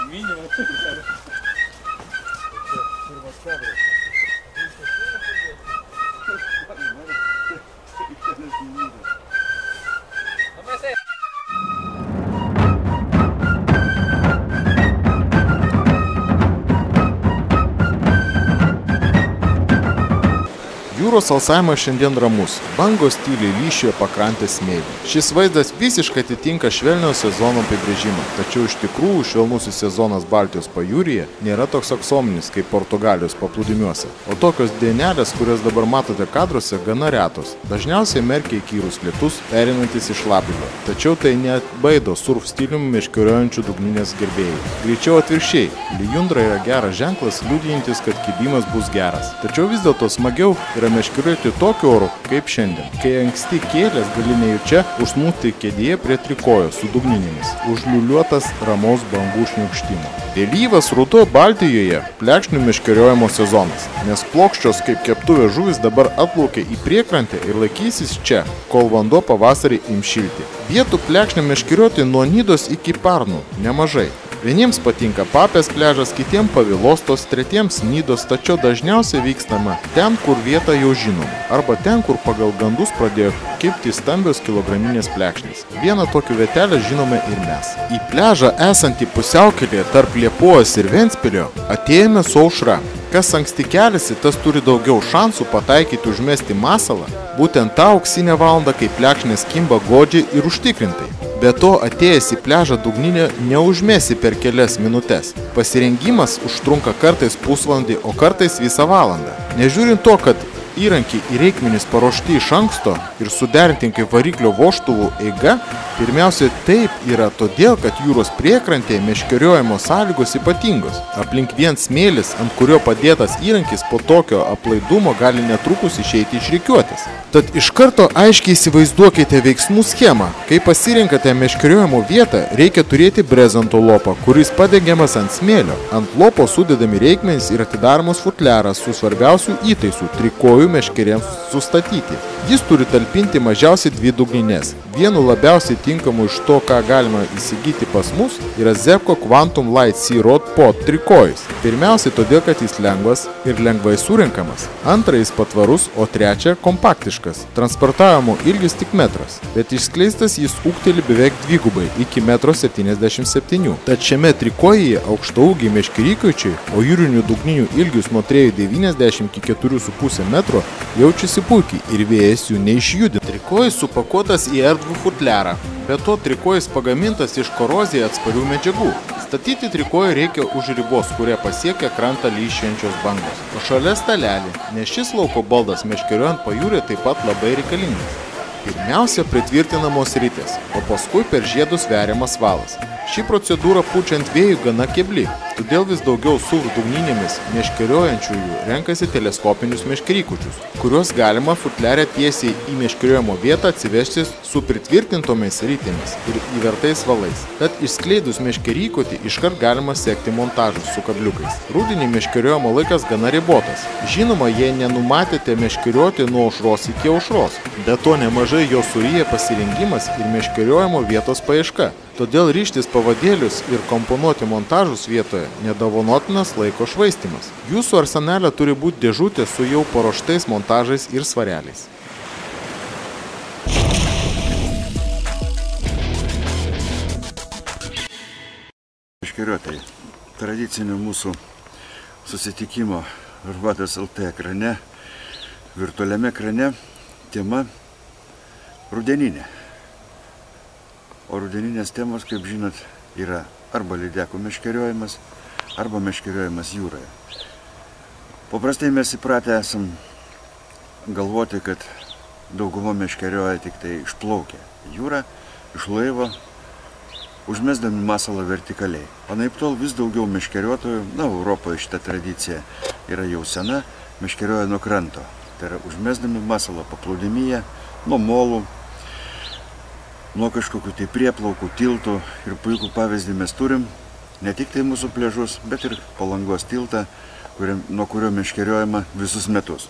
Minimum. Pirmas kadras. Jūros alsavimas šiandien ramus, bangos tyliai lyšioja pakrantės smėlį. Šis vaizdas visiškai atitinka švelnio sezono apibrėžimą, tačiau iš tikrųjų švelnusis sezonas Baltijos pajūryje nėra toks aksominis kaip Portugalijos paplūdimiuose, o tokios dienelės, kurias dabar matote kadruose, gana retos. Dažniausiai merkia įkyrus lietus, pereinantis į šlapdribą, tačiau tai neatbaido surf stiliumi meškeriojančių dugninės gerbėjų. Greičiau atvirkščiai, lijundra yra geras ženklas, liudijantis, kad kibimas bus geras. Tačiau vis dėlto smagiau yra meškerioti tokiu oru kaip šiandien, kai anksti kėlės gali nejučia užsnūti kėdėje prie trikojo su dugninėmis, užliuliuotas ramaus bangų šniukštimo. Vėlyvas ruduo Baltijoje plekšnių meškeriojimo sezonas, nes plokščios kaip keptuvė žuvis dabar atplaukia į priekrantę ir laikysis čia, kol vanduo pavasarį ims šilti. Vietų plekšnių meškerioti nuo Nidos iki Parnų nemažai. Vieniems patinka Papės pliažas, kitiems Pavilostos, tretiems Nidos, tačiau dažniausiai vykstama ten, kur vieta jau žinoma, arba ten, kur pagal gandus pradėjo kibti stambios kilograminės plekšnės. Vieną tokių vietelę žinome ir mes. Į pliažą esantį pusiaukelėje tarp Liepojos ir Ventspilio atėjome su aušra. Kas anksti keliasi, tas turi daugiau šansų pataikyti užmesti masalą, būtent tą auksinę valandą, kai plekšnės kimba godžiai ir užtikrintai. Be to, atėjęs į pliažą dugninę neužmesi per kelias minutes. Pasirengimas užtrunka kartais pusvalandį, o kartais visą valandą. Nežiūrint to, kad įrankiai ir reikmenys paruošti iš anksto ir suderinti kaip variklio vožtuvų eiga, pirmiausia taip yra todėl, kad jūros priekrantėje meškeriojimo sąlygos ypatingos. Aplink vien smėlis, ant kurio padėtas įrankis po tokio aplaidumo gali netrukus išeiti iš rikiuotės. Tad iš karto aiškiai įsivaizduokite veiksmų schemą. Kai pasirinkate meškeriojimo vietą, reikia turėti brezento lopą, kuris padengiamas ant smėlio. Ant lopo sudedami reikmenys ir atidaromas futliaras su svarbiausių įtaisų trikojų meškerėms sustatyti. Jis turi talpinti mažiausiai 2 dugnines. Vienu labiausiai tinkamu iš to, ką galima įsigyti pas mus, yra Zebco Quantum Light Sea Rod Pod trikojus. Pirmiausiai todėl, kad jis lengvas ir lengvai surenkamas. Antra, jis patvarus, o trečia, kompaktiškas. Transportavimo ilgis tik metras, bet išskleistas jis ūgteli beveik dvigubai iki 1,77 m. Tad šiame trikojyje aukštaūgiai meškerykaičiai, o jūrinių dugninių ilgius nuo 3,90 iki 4,5 m jaučiasi puikiai ir vėjas jų neišjudina. Trikojus supakuotas į erdvų futliarą. Be to, trikojus pagamintas iš korozijai atsparių medžiagų. Statyti trikojų reikia už ribos, kurie pasiekia krantą lyšiančios bangos. O šalia stalelį, nes šis lauko baldas meškeriojant pajūrį taip pat labai reikalingas. Pirmiausia, pritvirtinamos ritės, o paskui per žiedus veriamas valas. Ši procedūra pučiant vėjų gana kebli, todėl vis daugiau SUV dugninėmis meškeriojančiųjų renkasi teleskopinius meškerykučius, kuriuos galima futliare tiesiai į meškeriojimo vietą atsivežti su pritvirtintomis ritėmis ir įvertais valais. Tad išskleidus meškerykutį iškart galima sekti montažus su kabliukais. Rudenį meškeriojimo laikas gana ribotas. Žinoma, jei nenumatėte meškerioti nuo aušros iki aušros, be to nemažai jo suryja pasirengimas ir meškeriojimo vietos paieška. Todėl ryžtis pavadėlius ir komponuoti montažus vietoje nedavonotinas laiko švaistymas. Jūsų arsenale turi būti dėžutė su jau paruoštais montažais ir svareliais. Meškeriotojai, tradicinio mūsų susitikimo Žuvatas LT ekrane, virtualiame ekrane, tema rudeninė. O rudeninės temos, kaip žinot, yra arba lydekų meškeriojimas, arba meškeriojimas jūroje. Paprastai mes įpratę esam galvoti, kad dauguma meškerioja tik tai išplaukę jūrą, iš laivo, užmesdami masalą vertikaliai. Anaiptol vis daugiau meškeriotojų, Europoje šita tradicija yra jau sena, meškerioja nuo kranto. Tai yra užmesdami masalą paplūdimyje, nuo molų, nuo kažkokių tai prieplaukų, tiltų ir puikų pavyzdį mes turim, ne tik tai mūsų pliažus, bet ir Palangos tiltą, nuo kurio meškeriojama visus metus.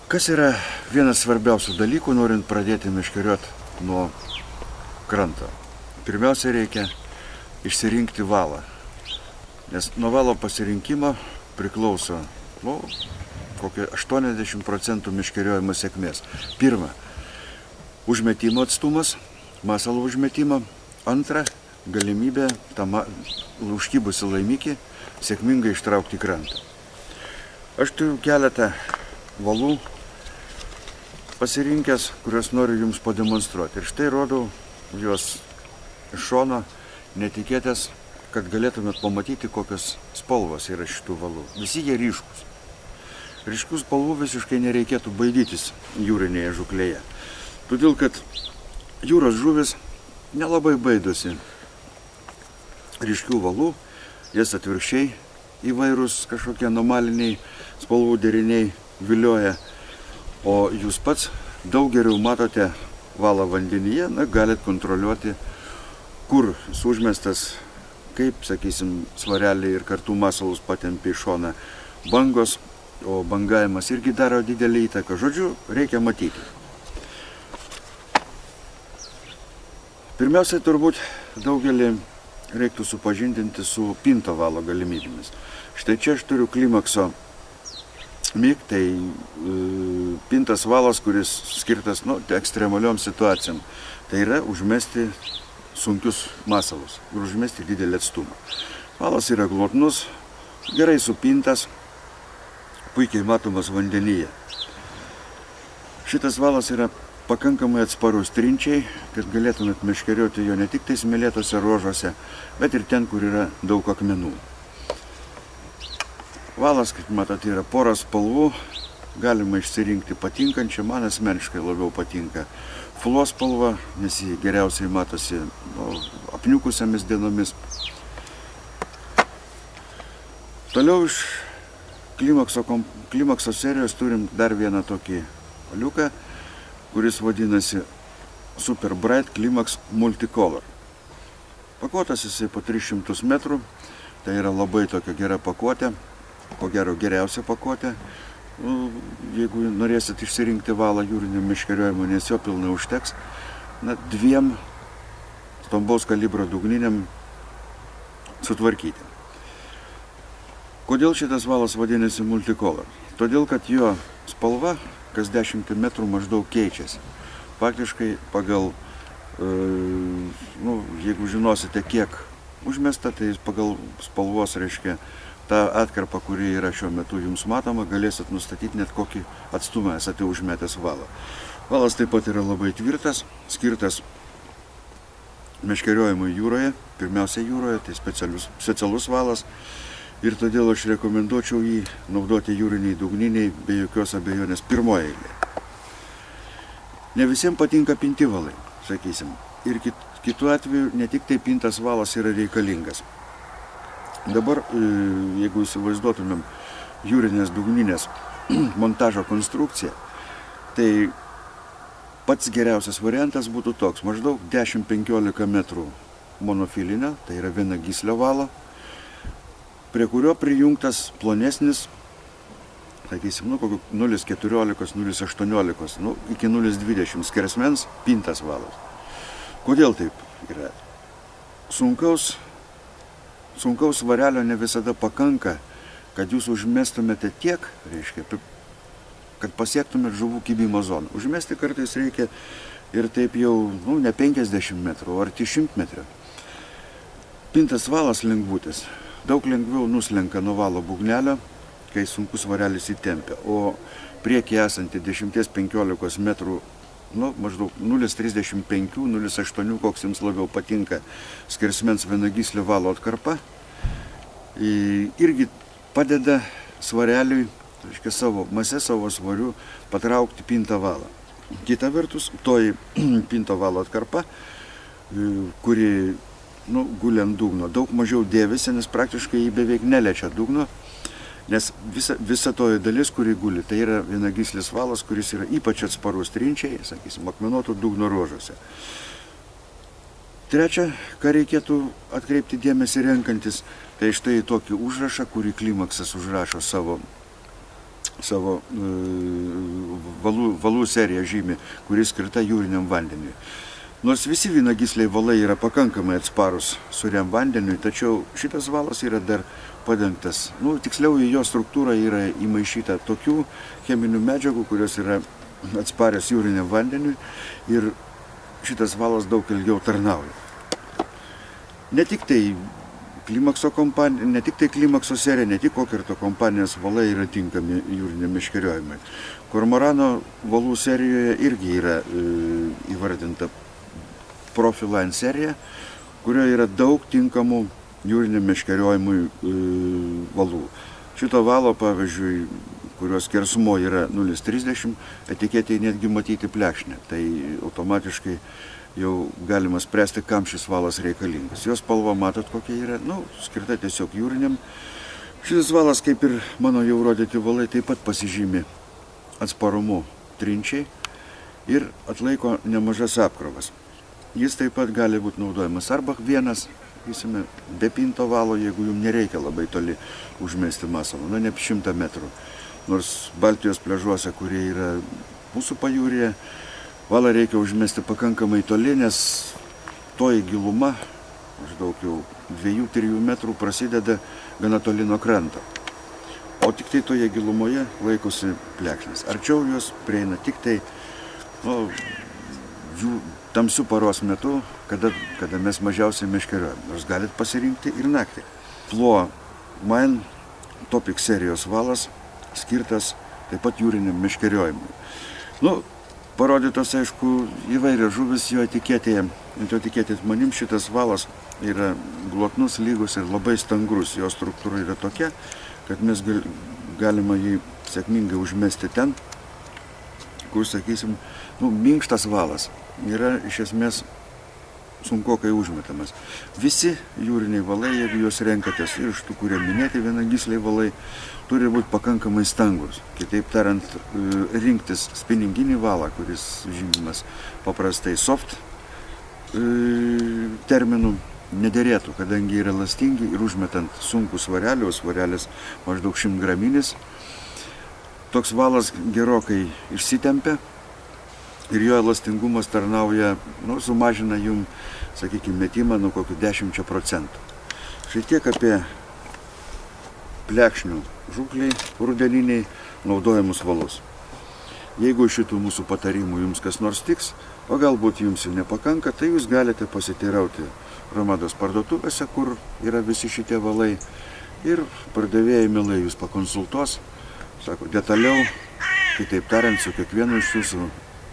Kas yra vienas svarbiausių dalykų, norint pradėti meškerioti nuo kranto? Pirmiausia, reikia išsirinkti valą. Nes nuo valo pasirinkimo priklauso kokie 80% meškeriojimo sėkmės. Pirma, užmetimo atstumas, masalo užmetimo. Antra, galimybė tą užkibusi laimikį sėkmingai ištraukti į krantą. Aš turiu keletą valų pasirinkęs, kuriuos noriu jums pademonstruoti. Ir štai rodau juos iš šono, netikėtės, kad galėtumėt pamatyti, kokios spalvos yra šitų valų. Visi jie ryškus. Ryškių spalvų visiškai nereikėtų baidytis jūrinėje žūklėje. Todėl, kad jūros žuvis nelabai baidosi ryškių valų, jas atvirkščiai įvairūs kažkokie anomaliniai spalvų deriniai vilioja, o jūs pats daug geriau matote valą vandenyje, galit kontroliuoti, kur užmestas, kaip, sakysim, svareliai ir kartu masalus patempia į šoną bangos, o bangavimas irgi daro didelį įtaką. Žodžiu, reikia matyti. Pirmiausiai, turbūt daugelį reiktų supažindinti su pinto valo galimybėmis. Štai čia aš turiu Klimakso MIG, tai pintas valas, kuris skirtas ekstremaliom situacijom. Tai yra užmesti sunkius masalus ir užmesti didelį atstumą. Valas yra glotnus, gerai supintas, puikiai matomas vandenyje. Šitas valas yra pakankamai atsparus trinčiai, kad galėtumėt meškerioti jo ne tik tai smėlėtose ruožuose, bet ir ten, kur yra daug akmenų. Valas, kaip matot, yra pora spalvų, galima išsirinkti patinkančią, man asmeniškai labiau patinka fulos spalva, nes jį geriausiai matosi apniukusiamis dienomis. Toliau iš Klimakso serijos turim dar vieną tokį valiuką, kuris vadinasi Super Bright Climax Multicolor. Pakuotas jisai po 300 metrų, tai yra labai tokia gera pakuotė, ko gero geriausia pakuotė. Jeigu norėsit išsirinkti valą jūriniam meškeriojimui, nes jo pilnai užteks, 2 stambaus kalibro dugniniam sutvarkyti. Kodėl šitas valas vadinasi Multicolor? Todėl, kad jo spalva kas 10 metrų maždaug keičiasi. Faktiškai pagal, jeigu žinosite, kiek užmesta, tai pagal spalvos, reiškia, tą atkarpą, kuri yra šiuo metu jums matoma, galėsit nustatyti net kokį atstumą esate užmetęs valą. Valas taip pat yra labai tvirtas, skirtas meškeriojimui jūroje, pirmiausia jūroje, tai specialus valas. Ir todėl aš rekomenduočiau jį naudoti jūriniai dugniniai, be jokios abejonės pirmoje eilėje. Ne visiems patinka pinti valai, sakysim. Ir kitu atveju ne tik tai pintas valas yra reikalingas. Dabar, jeigu įsivaizduotumėm jūrinės dugninės montažo konstrukciją, tai pats geriausias variantas būtų toks, maždaug 10-15 metrų monofilinio, tai yra viena gyslio valo, prie kurio prijungtas plonesnis, sakysim, kokiu 0,14, 0,18, iki 0,20 skersmens pintas valas. Kodėl taip yra? Sunkaus svarelio ne visada pakanka, kad jūs užmestumėte tiek, reiškia, kad pasiektumėte žuvų kibimo zoną. Užmesti kartais reikia ir taip jau, ne 50 metrų, ar 100 metrų. Pintas valas lengvutis daug lengviau nuslenka nuo valo būgnelio, kai sunkus svarelis įtempia, o priekį esantį 10-15 metrų, maždaug 0,35, 0,8, koks jums labiau patinka, skersmens vienagyslio valo atkarpa, irgi padeda svareliui, reiškia, savo mase, savo svariu patraukti pintą valą. Kita vertus, toji pinto valo atkarpa, kuri guli ant dugno, daug mažiau dėvisi, nes praktiškai jį beveik neliečia dugno, nes visa toji dalis, kuri guli, tai yra vienagyslis valas, kuris yra ypač atsparus trinčiai, sakysim, akmenuotų dugno ruožuose. Trečia, ką reikėtų atkreipti dėmesį renkantis, tai štai tokį užrašą, kurį Klimaksas užrašo savo valų seriją žymi, kuri skirta jūriniam vandeniui. Nors visi vynagysliai valai yra pakankamai atsparus sūriam vandeniui, tačiau šitas valas yra dar padengtas. Tiksliau, į jo struktūrą yra įmaišyta tokių cheminių medžiagų, kurios yra atsparios jūriniam vandeniui ir šitas valas daug ilgiau tarnauja. Ne tik tai Klimakso serija, ne tik Okerto kompanijos valai yra tinkami jūriniam meškeriojimui. Kormorano valų serijoje irgi yra įvardinta Profiline serija, kurioje yra daug tinkamų jūriniam meškeriojimui valų. Šito valo, pavyzdžiui, kurios skersmuo yra 0,30, etiketėje netgi matyti plekšnę. Tai automatiškai jau galima spręsti, kam šis valas reikalingas. Jos spalva matot, kokia yra, skirta tiesiog jūriniam. Šis valas, kaip ir mano jau rodyti valai, taip pat pasižymi atsparumu trinčiai ir atlaiko nemažas apkrovas. Jis taip pat gali būti naudojamas arba vienas, be pinto valo, jeigu jums nereikia labai toli užmesti masalą, ne 100 metrų. Nors Baltijos pliažuose, kurie yra mūsų pajūryje, valą reikia užmesti pakankamai toli, nes toji giluma, maždaug jau 2-3 metrų, prasideda gana toli nuo kranto. O tik tai toje gilumoje laikosi plekšnės. Arčiau jos prieina tik tai tamsių paros metu, kada mes mažiausiai meškeriojame. Nors galit pasirinkti ir naktį. Plo Mine Topic serijos valas skirtas taip pat jūriniam meškeriojimui. Parodytos, aišku, įvairios žuvis jo etiketėje. Etiketės manim šitas valas yra glotnus, lygus ir labai stangrus. Jo struktūra yra tokia, kad mes galima jį sėkmingai užmesti ten, kur, sakysim, minkštas valas yra iš esmės sunkokai užmetamas. Visi jūriniai valai, jeigu juos renkatės ir iš tų, kurie minėti vienagysliai valai, turi būti pakankamai stangus. Kitaip tariant, rinktis spinninginį valą, kuris žymimas paprastai soft terminų, nederėtų, kadangi yra elastingi ir užmetant sunkų svarelį, o svarelis maždaug 100 graminis. Toks valas gerokai išsitempia ir jo elastingumas tarnauja, sumažina jum, sakykime, metimą kokiu 10%. Štai tiek apie plekšnių žūkliai rudeniniai naudojamus valus. Jeigu šitų mūsų patarimų jums kas nors tiks, o galbūt jums jų nepakanka, tai jūs galite pasiteirauti Romados parduotuvėse, kur yra visi šitie valai, ir pardavėjai mielai jūs pakonsultuos, detaliau, kitaip tariant, su kiekvienu iš jūsų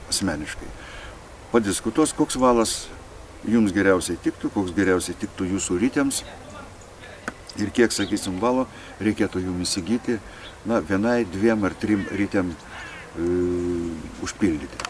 asmeniškai. Padiskutuos, koks valas jums geriausiai tiktų, koks geriausiai tiktų jūsų ritėms ir kiek, sakysim, valo reikėtų jums įsigyti, 1, 2 ar 3 ritėm užpildyti.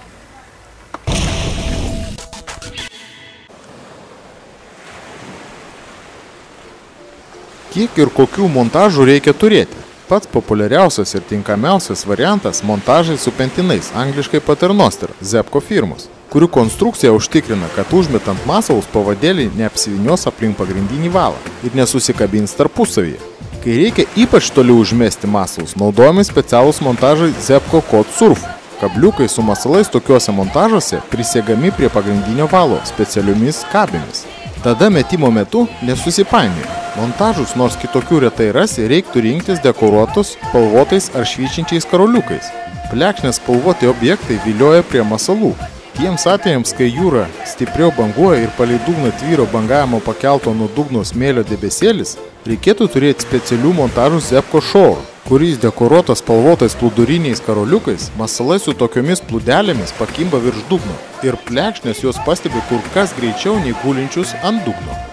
Kiek ir kokių montažų reikia turėti? Pats populiariausias ir tinkamiausias variantas montažai su pentinais, angliškai Paternoster, Zebco firmos, kurių konstrukcija užtikrina, kad užmetant masalus pavadėliai neapsivinios aplink pagrindinį valą ir nesusikabins tarpusavyje. Kai reikia ypač toli užmesti masalus, naudojami specialūs montažai Zebco Code Surf. Kabliukai su masalais tokiuose montažuose prisegami prie pagrindinio valo specialiomis kabėmis. Tada metimo metu nesusipainioja. Montažus, nors kitokių retai rasi, reiktų rinktis dekoruotus, spalvotais ar švyčiančiais karoliukais. Plekšnės spalvoti objektai vilioja prie masalų. Tiems atvejams, kai jūra stipriau banguoja ir palei dugną tvyro bangavimo pakelto nuo dugno smėlio debesėlis, reikėtų turėti specialių montažų Zebco Shore, kuris dekoruotas spalvotais plūduriniais karoliukais, masalai su tokiomis plūdelėmis pakimba virš dugno ir plekšnės juos pastebi kur kas greičiau nei gulinčius ant dugno.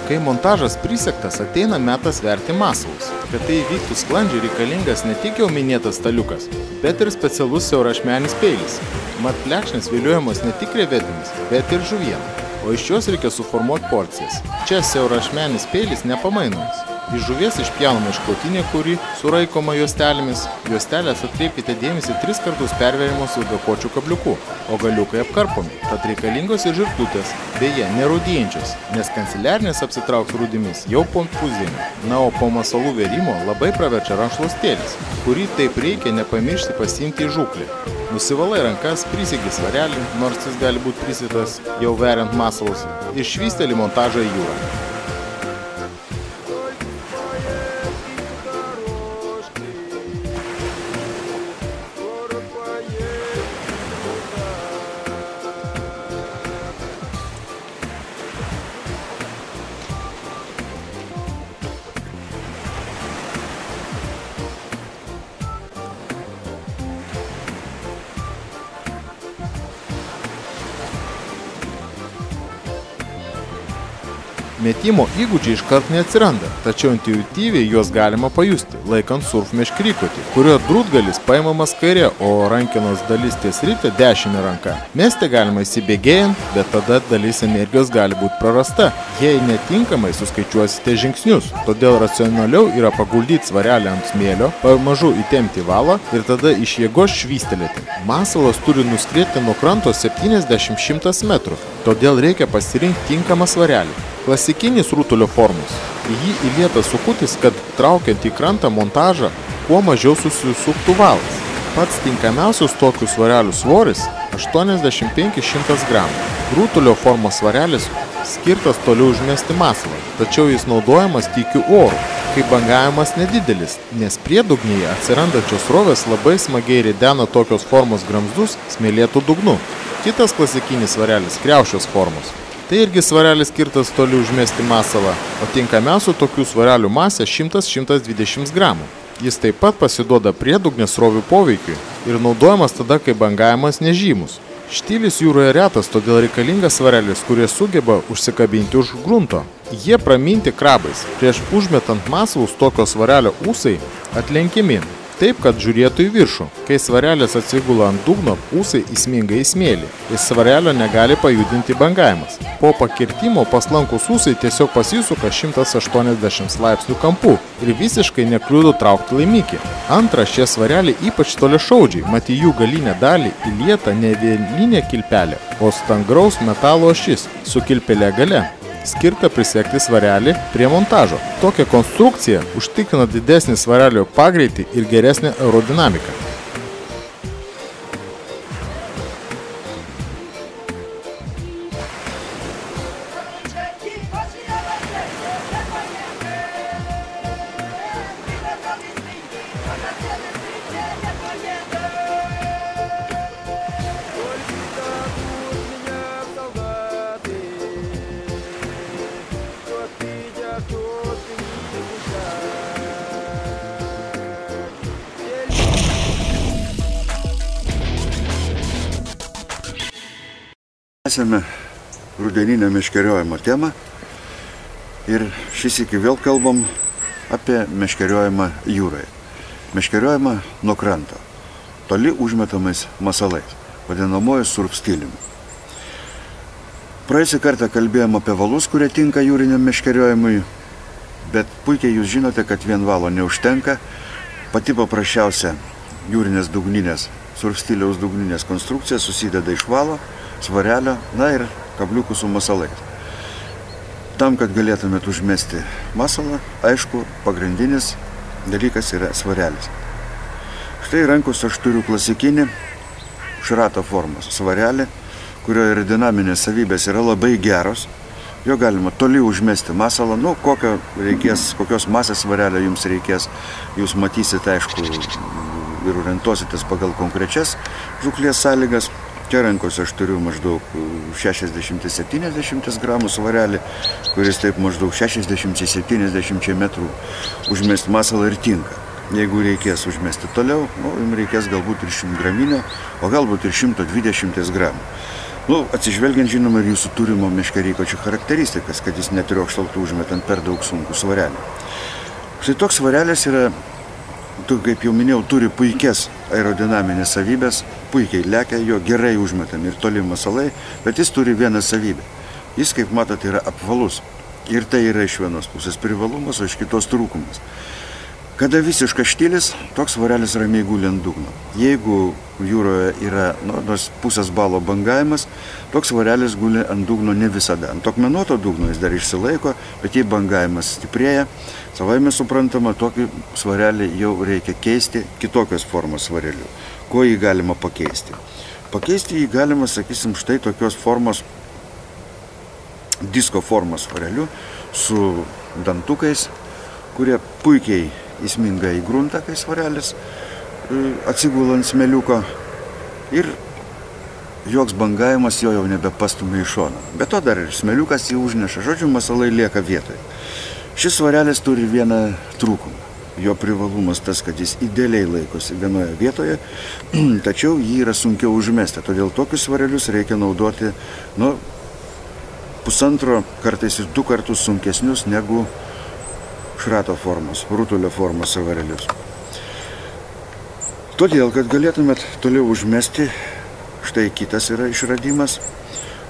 Kai montažas prisegtas, ateina metas verti masalus. Kad tai įvyktų sklandžiai, reikalingas ne tik jau minėtas staliukas, bet ir specialus siaurašmenis peilis. Mat plekšnės viliojamos ne tik krevetėmis, bet ir žuviena, o iš jos reikia suformuoti porcijas. Čia siaurašmenis peilis nepamainomas. Iš žuvies išpjaunama išklotinė, kuri suraikoma juostelėmis. Juostelės atkreipkite dėmesį 3 kartus perveriamos ilgakočių kabliukų, o galiukai apkarpomi. Tad reikalingos ir žirklutės, beje, nerūdyjančios, nes kanceliarinės apsitrauks rūdimis jau po pusdienio. Na, o po masalų vėrimo labai praverčia rankšluostėlis, kurį taip reikia nepamiršti pasiimti į žūklį. Nusivalai rankas, prisegi svarelį, nors jis gali būti prisitas jau veriant masalus, ir švysteli montažą į jūrą. Metimo įgūdžiai iškart neatsiranda, tačiau intuityviai juos galima pajusti, laikant surf meškerykotį, kurio drūtgalis paimamas kairė, o rankenos dalis ties ryte dešinė ranka. Mesti galima įsibėgėjant, bet tada dalis energijos gali būti prarasta, jei netinkamai suskaičiuosite žingsnius. Todėl racionaliau yra paguldyti svarelį ant smėlio, pamažu įtempti valą ir tada iš jėgos švystelėti. Masalas turi nuskrieti nuo kranto 70-100 metrų, todėl reikia pasirinkti tinkamą svarelį. Klasikinis rutulio formos. Į jį įlieta sukutis, kad traukiant į krantą montažą kuo mažiau susisuktų valas. Pats tinkamiausius tokių svarelių svoris 85-100 gramų. Rutulio formos svarelis skirtas toliau užmesti masalą, tačiau jis naudojamas tykiu oru, kai bangavimas nedidelis, nes priedugnėje atsirandančios srovės labai smagiai ridena tokios formos gramzdus smėlėtų dugnu. Kitas klasikinis svarelis kriaušės formos. Tai irgi svarelis skirtas toliau užmesti masalą, o tinkamiausių tokių svarelių masė 100-120 gramų. Jis taip pat pasiduoda priedugnės srovių poveikiui ir naudojamas tada, kai bangavimas nežymus. Štilis jūroje retas, todėl reikalingas svarelis, kurie sugeba užsikabinti už grunto. Jie praminti krabais. Prieš užmetant masalus tokio svarelio ūsai atlenkiami, taip, kad žiūrėtų į viršų. Kai svarelis atsigula ant dugno, ūsai įsminga į smėlį ir svarelio negali pajudinti bangavimas. Po pakirtimo paslankus ūsai tiesiog pasisuka 180 laipsnių kampu ir visiškai nekliudo traukti laimikį. Antra, šie svareliai ypač toliašaudžiai, mat į jų galinę dalį įlieta ne vielinė kilpelė, o stangraus metalo ašis su kilpelė gale, skirta prisegti svarelį prie montažo. Tokia konstrukcija užtikrina didesnį svarelio pagreitį ir geresnę aerodinamiką. Esame rudeninio meškeriojimo temą ir šis iki vėl kalbam apie meškeriojimą jūroje. Meškeriojimą nuo kranto, toli užmetamais masalais, vadinamoju surf stiliumi. Praėjusį kartą kalbėjom apie valus, kurie tinka jūriniam meškeriojimui, bet puikiai jūs žinote, kad vien valo neužtenka. Pati paprasčiausia jūrinės dugninės, surf stiliaus dugninės konstrukcija susideda iš valo, svarelio, na ir kabliukų su masalais. Tam, kad galėtumėt užmesti masalą, aišku, pagrindinis dalykas yra svarelis. Štai rankose aš turiu klasikinį šrato formos svarelį, kurio aerodinaminės savybės yra labai geros. Jo galima toli užmesti masalą, kokios masės svarelio jums reikės. Jūs matysite, aišku, ir orientuositės pagal konkrečias žūklės sąlygas. Čia rankose aš turiu maždaug 60-70 gramų svarelį, kuris taip maždaug 60-70 metrų užmesti masalą ir tinka. Jeigu reikės užmesti toliau, jums reikės galbūt ir 100 graminio, o galbūt ir 120 gramų. Atsižvelgiant, žinoma, ir jūsų turimo meškerykočio charakteristikas, kad jis netriokštaltų užmetant per daug sunkų svarelį. Štai toks svarelis yra, kaip jau minėjau, turi puikias aerodinaminės savybės, puikiai lekia, jo gerai užmetami ir toli masalai, bet jis turi vieną savybę. Jis, kaip matote, yra apvalus. Ir tai yra iš vienos pusės privalumas, o iš kitos trūkumas. Kada visiškas štilis, toks svarelis ramiai guli ant dugno. Jeigu jūroje yra nors pusės balo bangavimas, toks svarelis guli ant dugno ne visada. Ant akmenuoto dugno jis dar išsilaiko, bet jei bangavimas stiprėja, savaime suprantama, tokį svarelį jau reikia keisti kitokios formos svareliu. Kuo jį galima pakeisti? Pakeisti jį galima, sakysim, štai tokios formos, disko formos svareliu su dantukais, kurie puikiai įsminga į gruntą, kai svarelis atsigula ant smėliuko ir joks bangavimas jo jau nebepastumia į šoną. Be to dar ir smėliukas jį užneša, žodžiu, masalai lieka vietoje. Šis svarelis turi vieną trūkumą. Jo privalumas tas, kad jis idealiai laikosi vienoje vietoje, tačiau jį yra sunkiau užmesti. Todėl tokius svarelius reikia naudoti pusantro, kartais ir 2 kartus sunkesnius negu šrato formos, rutulio formos svarelius. Todėl, kad galėtumėt toliau užmesti, štai kitas yra išradimas,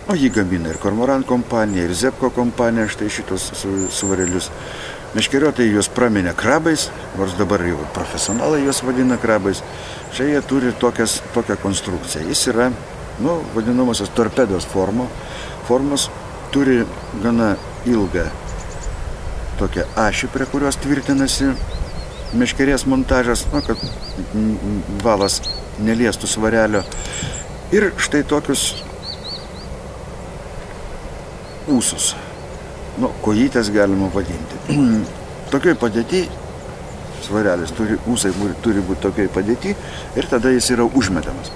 o jį gamina ir Kormoran kompanija, ir Zebko kompanija, štai šitos svarelius. Meškeriotojai juos praminė krabais, nors dabar jau profesionalai juos vadina krabais. Čia jie turi tokią konstrukciją. Jis yra, vadinamosios torpedos formos, turi gana ilgą tokią ašį, prie kurios tvirtinasi meškerės montažas, kad valas neliestų svarelio. Ir štai tokius ūsus, kojytės galima vadinti. Tokioj padėti svarelis ūsai turi būti tokioj padėti ir tada jis yra užmetamas.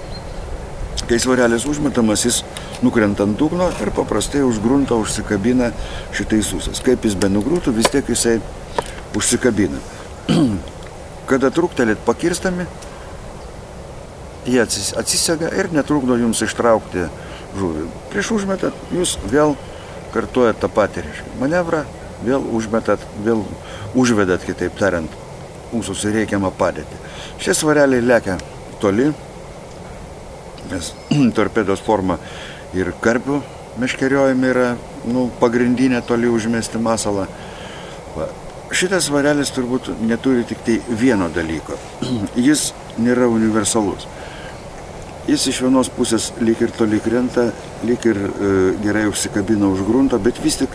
Kai svarelis užmetamas, jis nukrenta ant dugno ir paprastai už grunto užsikabina šitais ūsais. Kaip jis be nugrūtų, vis tiek jisai užsikabina. Kada trūktelėt pakirstami, jie atsisega ir netrukdo jums ištraukti žuvį. Prieš užmetat, jūs vėl kartuojat tą patį manevrą, vėl užmetat, vėl užvedat, kitaip tariant, ūsus į reikiamą padėtį. Šie svareliai lekia toli, nes torpedos forma ir karpių meškeriojami yra pagrindinė toli užmesti masalą. Šitas svarelis turbūt neturi tik tai vieno dalyko. Jis nėra universalus. Jis iš vienos pusės lyg ir toli krenta, lyg ir gerai užsikabina už grunto, bet vis tik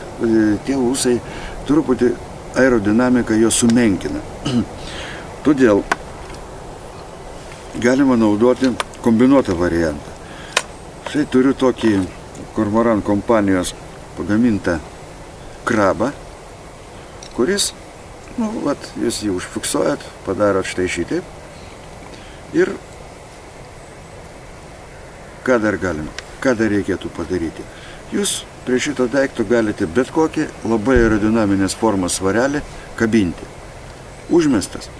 tie ūsai truputį aerodinamiką jo sumenkina. Todėl galima naudoti kombinuotą variantą. Štai turiu tokį Kormoran kompanijos pagamintą krabą, kuris, jūs jį užfiksuojat, padarot štai šitaip. Ir ką dar galima, ką dar reikėtų padaryti? Jūs prie šito daikto galite bet kokį labai aerodinaminės formos svarelį kabinti. Užmestas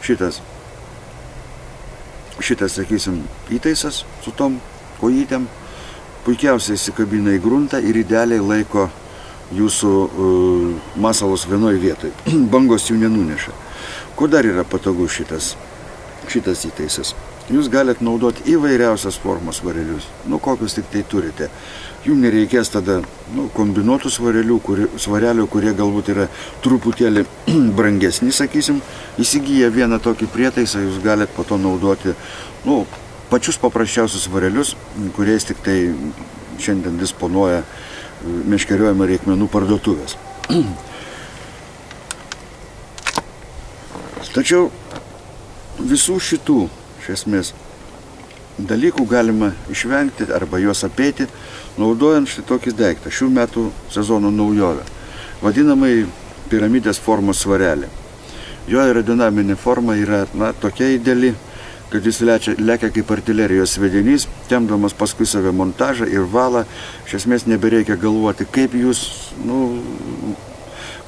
šitas, sakysim, įtaisas su tom kojytėm puikiausiai įsikabina į gruntą ir idealiai laiko jūsų masalus vienoj vietoj. Bangos jų nenuneša. Kuo dar yra patogu šitas įtaisas? Jūs galite naudoti įvairiausias formos svarelius, kokius tik tai turite. Jums nereikės tada kombinuotų svarelių, kurie galbūt yra truputėlį brangesni, sakysim. Įsigiję vieną tokį prietaisą, jūs galite po to naudoti pačius paprasčiausius svarelius, kuriais tik tai šiandien disponuoja meškeriojimo reikmenų parduotuvės. Tačiau visų šitų, iš esmės, dalykų galima išvengti arba juos apeiti, naudojant šitokį daiktą, šių metų sezono naujovę, vadinamai piramidės formos svarelį. Jo aerodinaminė forma yra tokia ideali, kad jis lekia kaip artilerijos sviedinys, tempdamas paskui save montažą ir valą. Iš esmės nebereikia galvoti, kaip jūs,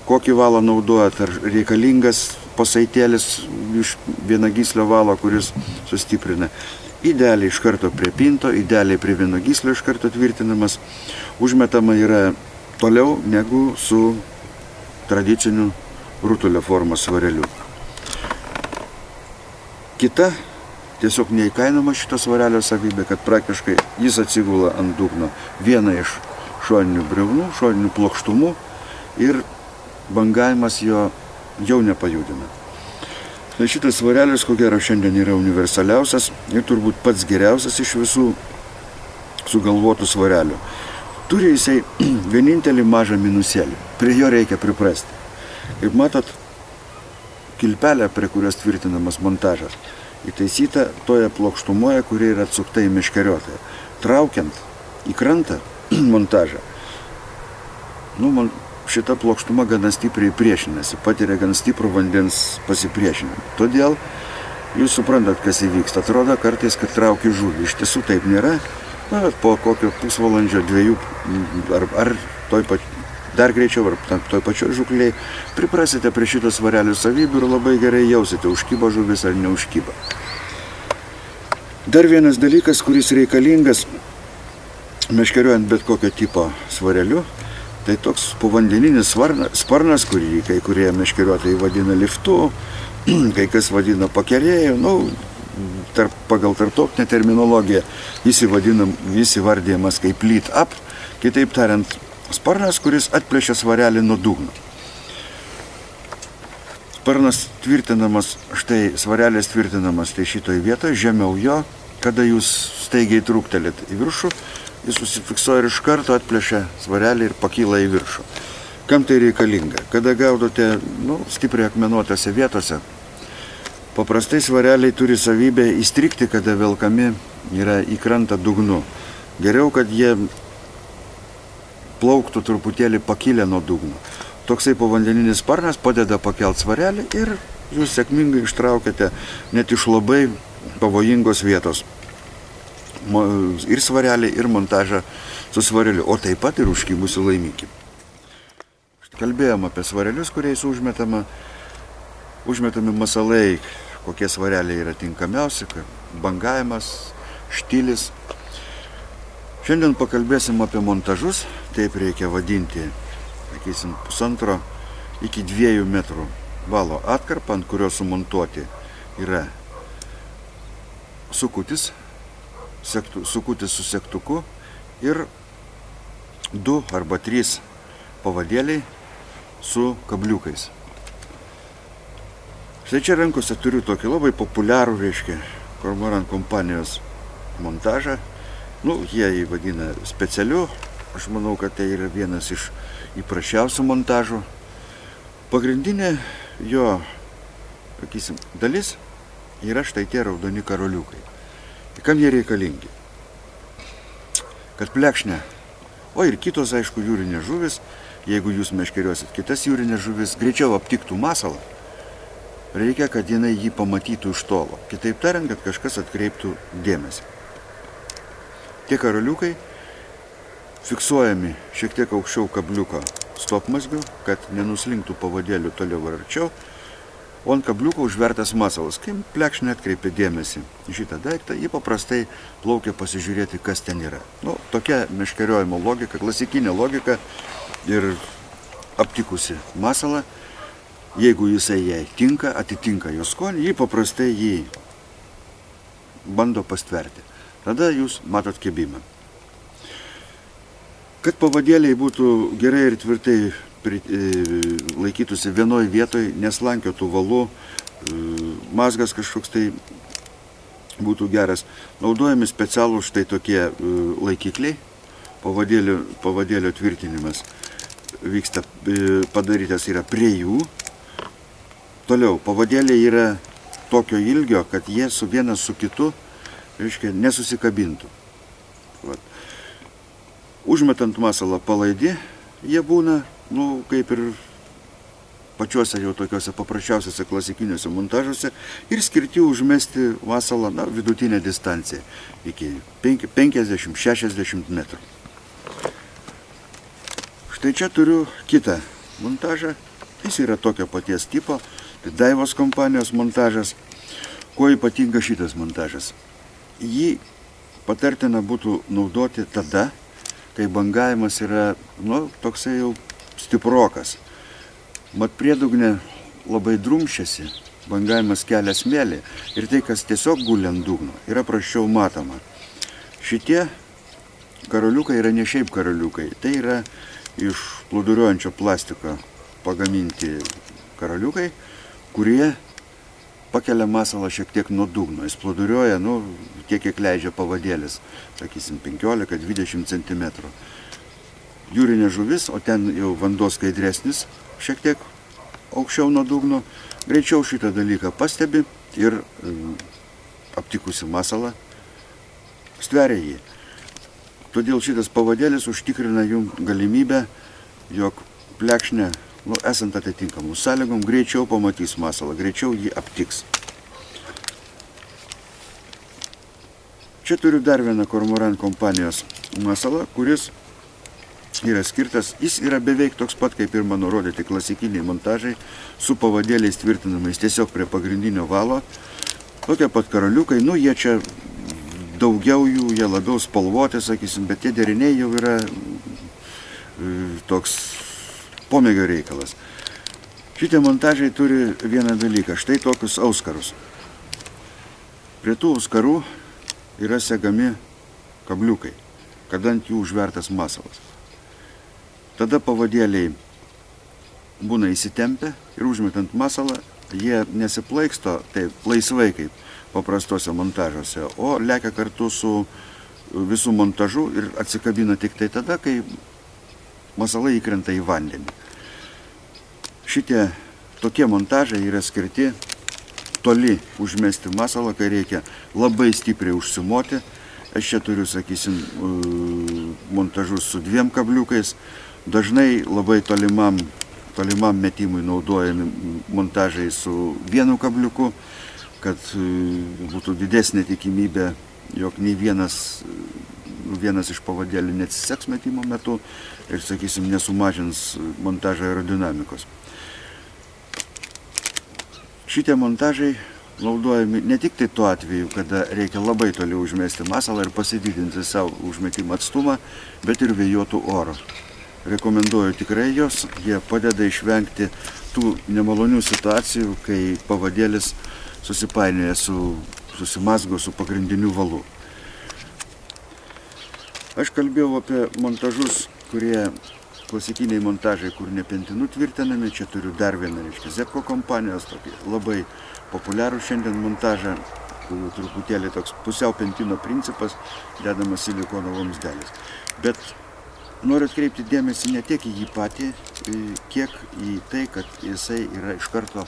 kokį valą naudojat, ar reikalingas pasaitėlis iš vienagyslio valo, kuris sustiprina. Idealiai iš karto prie pinto, idealiai prie vienogyslio iš karto tvirtinamas, užmetama yra toliau negu su tradiciniu rutulio formos svareliu. Kita, tiesiog neįkainoma šito svarelio savybė, kad praktiškai jis atsigula ant dugno vieną iš šoninių briaunų, šoninių plokštumų ir bangavimas jo jau nepajudina. Tai šitas svarelis, ko gero, šiandien yra universaliausias ir turbūt pats geriausias iš visų sugalvotų svarelių. Turi jisai vienintelį mažą minusėlį. Prie jo reikia priprasti. Kaip matot, kilpelė, prie kurios tvirtinamas montažas, įtaisyta toje plokštumoje, kuri yra atsukta į meškeriotoją. Traukiant į krantą montažą, šita plokštuma gana stipriai priešinasi, patiria gan stiprų vandens pasipriešinimą. Todėl jūs suprantat, kas įvyksta. Atrodo kartais, kad trauki žuvį. Iš tiesų taip nėra. Bet po kokio pusvalandžio, 2 ar dar greičiau, ar toj pačioj žukliai, priprasite prie šito svarelio savybių ir labai gerai jausite, užkyba žuvis ar neužkyba. Dar vienas dalykas, kuris reikalingas meškeriuojant bet kokio tipo svareliu, tai toks povandeninis sparnas, kurį kai kurie meškeriuotojai vadina liftu, kai kas vadina pakelėju, pagal tarptautinę terminologiją jis įvardyjamas kaip lead up, kitaip tariant, sparnas, kuris atplėšia svarelį nuo dugno. Sparnas tvirtinamas, štai svarelis tvirtinamas tai šitoj vietoje, žemiau jo, kada jūs staigiai trūktelėt į viršų, jis susifiksuoja ir iš karto atplėšia svarelį ir pakyla į viršų. Kam tai reikalinga? Kada gaudote stipriai akmenuotose vietose, paprastai svareliai turi savybę įstrigti, kada velkami yra į krantą dugnu. Geriau, kad jie plauktų truputėlį pakilę nuo dugno. Toksai povandeninis sparnas padeda pakelt svarelį ir jūs sėkmingai ištraukėte net iš labai pavojingos vietos. Ir svarelį, ir montažą su svareliu, o taip pat ir užkibusių laimikį. Kalbėjom apie svarelius, kuriais užmetami masalai, kokie svareliai yra tinkamiausi, bangavimas, štilis. Šiandien pakalbėsim apie montažus, taip reikia vadinti, sakysim, 1,5 iki 2 metrų valo atkarpą, ant kurio sumontuoti yra sukutis su segtuku ir 2 arba 3 pavadėliai su kabliukais. Štai čia rankose turiu tokį labai populiarų, Kormoran kompanijos montažą. Jie jį vadina specialiu. Aš manau, kad tai yra vienas iš įprasčiausių montažų. Pagrindinė jo, sakysim, dalis yra štai tie raudoni karoliukai. Kam jie reikalingi? Kad plekšnė, o ir kitos, aišku, jūrinės žuvis, jeigu jūs meškeriosit kitas jūrinės žuvis, greičiau aptiktų masalą, reikia, kad jinai jį pamatytų iš tolo. Kitaip tariant, kad kažkas atkreiptų dėmesį. Tie karoliukai fiksuojami šiek tiek aukščiau kabliuko stopmazgių, kad nenuslinktų pavadėlių toliau ar arčiau, o ant kabliuko užvertas masalas. Kai plekšnė atkreipia dėmesį į šitą daiktą, jį paprastai plaukia pasižiūrėti, kas ten yra. Tokia meškeriojimo logika, klasikinė logika ir aptikusi masalą, jeigu jisai jai tinka, atitinka jo skonį, jį paprastai jį bando pastverti. Tada jūs matot kibimą. Kad pavadėliai būtų gerai ir tvirtai laikytųsi vienoj vietoj, neslankiotų valų, mazgas kažkoks tai būtų geras, naudojami specialūs štai tokie laikikliai, pavadėlio tvirtinimas vyksta, padarytas yra prie jų. Toliau, pavadėliai yra tokio ilgio, kad jie vienas su kitu, nesusikabintų. Užmetant masalą palaidi, jie būna, kaip ir pačiuose jau tokiuose paprasčiausiuose klasikiniuose montažuose ir skirti užmesti masalą vidutinę distanciją iki 50-60 metrų. Štai čia turiu kitą montažą, jis yra tokio paties tipo, tai Daivos kompanijos montažas. Kuo ypatinga šitas montažas? Jį patartina būtų naudoti tada, kai bangavimas yra, toksai jau stiprokas. Mat priedugnė labai drumsčiasi, bangavimas kelia smėlį ir tai, kas tiesiog guli ant dugno, yra prasčiau matoma. Šitie karoliukai yra ne šiaip karoliukai, tai yra iš plūduriuojančio plastiko pagaminti karoliukai, kurie pakelia masalą šiek tiek nuo dugno. Jis plūduriuoja, tiek, kiek leidžia pavadėlis, sakysim, 15-20 cm. Jūrinė žuvis, o ten jau vanduo skaidresnis, šiek tiek aukščiau nuo dugno, greičiau šitą dalyką pastebi ir aptikusi masalą stveria jį. Todėl šitas pavadėlis užtikrina jums galimybę, jog plekšnė, esant atitinkamų sąlygom, greičiau pamatys masalą, greičiau jį aptiks. Čia turiu dar vieną Kormoran kompanijos masalą, kuris yra skirtas, jis yra beveik toks pat, kaip ir mano rodyti klasikiniai montažai, su pavadėliais tvirtinamais tiesiog prie pagrindinio valo. Tokie pat karoliukai, jie čia daugiau jų, jie labiau spalvoti, sakysim, bet tie deriniai jau yra toks pomėgio reikalas. Šitie montažai turi vieną dalyką, štai tokius auskarus. Prie tų auskarų yra segami kabliukai, kada ant jų užvertas masalas. Tada pavadėliai būna įsitempę ir užmetant masalą, jie nesiplaiksto taip laisvai kaip paprastose montažuose, o lekia kartu su visų montažu ir atsikabina tik tai tada, kai masalai įkrenta į vandenį. Šitie tokie montažai yra skirti toli užmesti masalą, kai reikia labai stipriai užsimoti. Aš čia turiu, sakysim, montažus su 2 kabliukais. Dažnai labai tolimam metimui naudojami montažai su 1 kabliuku, kad būtų didesnė tikimybė, jog nei vienas iš pavadėlių neatsiseks metimo metu ir, sakysim, nesumažins montažo aerodinamikos. Šitie montažai naudojami ne tik tai tuo atveju, kada reikia labai toli užmesti masalą ir pasididinti savo užmetimo atstumą, bet ir vėjuotų oro. Rekomenduoju tikrai jos, jie padeda išvengti tų nemalonių situacijų, kai pavadėlis susipainioja, susimazgo su pagrindiniu valu. Aš kalbėjau apie montažus, kurie klasikiniai montažai, kur ne pentinų tvirtinami. Čia turiu dar vieną, Zepko kompanijos, tokį labai populiarų šiandien montažą, kur truputėlį toks pusiau pentino principas, dedamas silikono vamzdelis. Bet noriu atkreipti dėmesį ne tiek į jį patį, kiek į tai, kad jisai yra iš karto,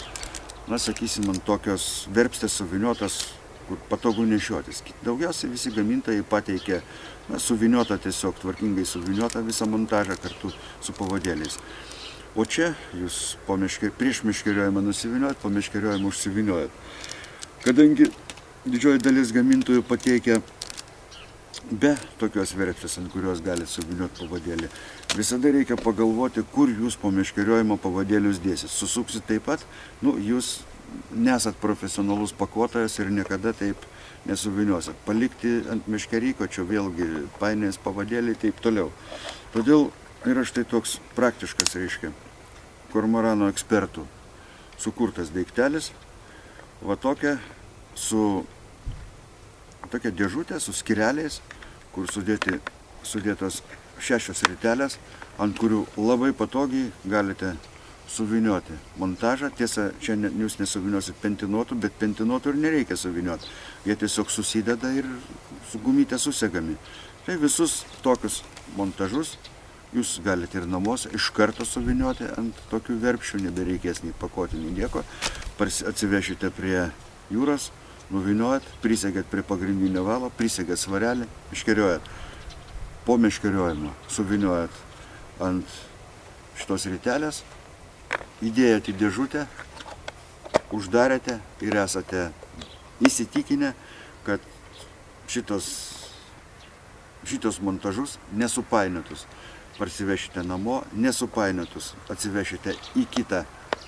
sakysim, ant tokios verpstės suvyniotas, kur patogu nešiotis. Daugiausiai visi gamintojai pateikia suviniotą, tiesiog tvarkingai suviniotą visą montažą kartu su pavadėliais. O čia jūs prieš meškeriojimą nusiviniojat, po meškeriojimą užsiviniojat. Kadangi didžioji dalis gamintojų pateikia be tokios verpstės, ant kurios galite suvinioti pavadėlį, visada reikia pagalvoti, kur jūs po meškeriojimo pavadėlius dėsit. Susuksit taip pat, jūs nesat profesionalus pakuotojas ir niekada taip nesuviniosit. Palikti ant meškeryko, čia vėlgi painės pavadėliai, taip toliau. Todėl yra štai toks praktiškas, Kormorano ekspertų sukurtas daiktelis, va tokia dėžutė su skyreliais, kur sudėtos 6 ritelės, ant kurių labai patogiai galite suvinioti montažą. Tiesa, čia jūs nesuviniosit pentinuotų, bet pentinuotų ir nereikia suvinioti. Jie tiesiog susideda ir su gumytė susegami. Tai visus tokius montažus jūs galite ir namuose iš karto suvinioti ant tokių verpšių, nebereikės nei pakuoti, nei nieko. Atsivešite prie jūros, nuviniojat, prisegėt prie pagrindinio valo, prisegėt svarelį, meškeriojat. Po meškeriojimo suviniojat ant šitos ritelės, įdėjot į dėžutę, uždarėte ir esate įsitikinę, kad šitos montažus nesupainiotus parsivešite namo, nesupainiotus atsivešite į kitą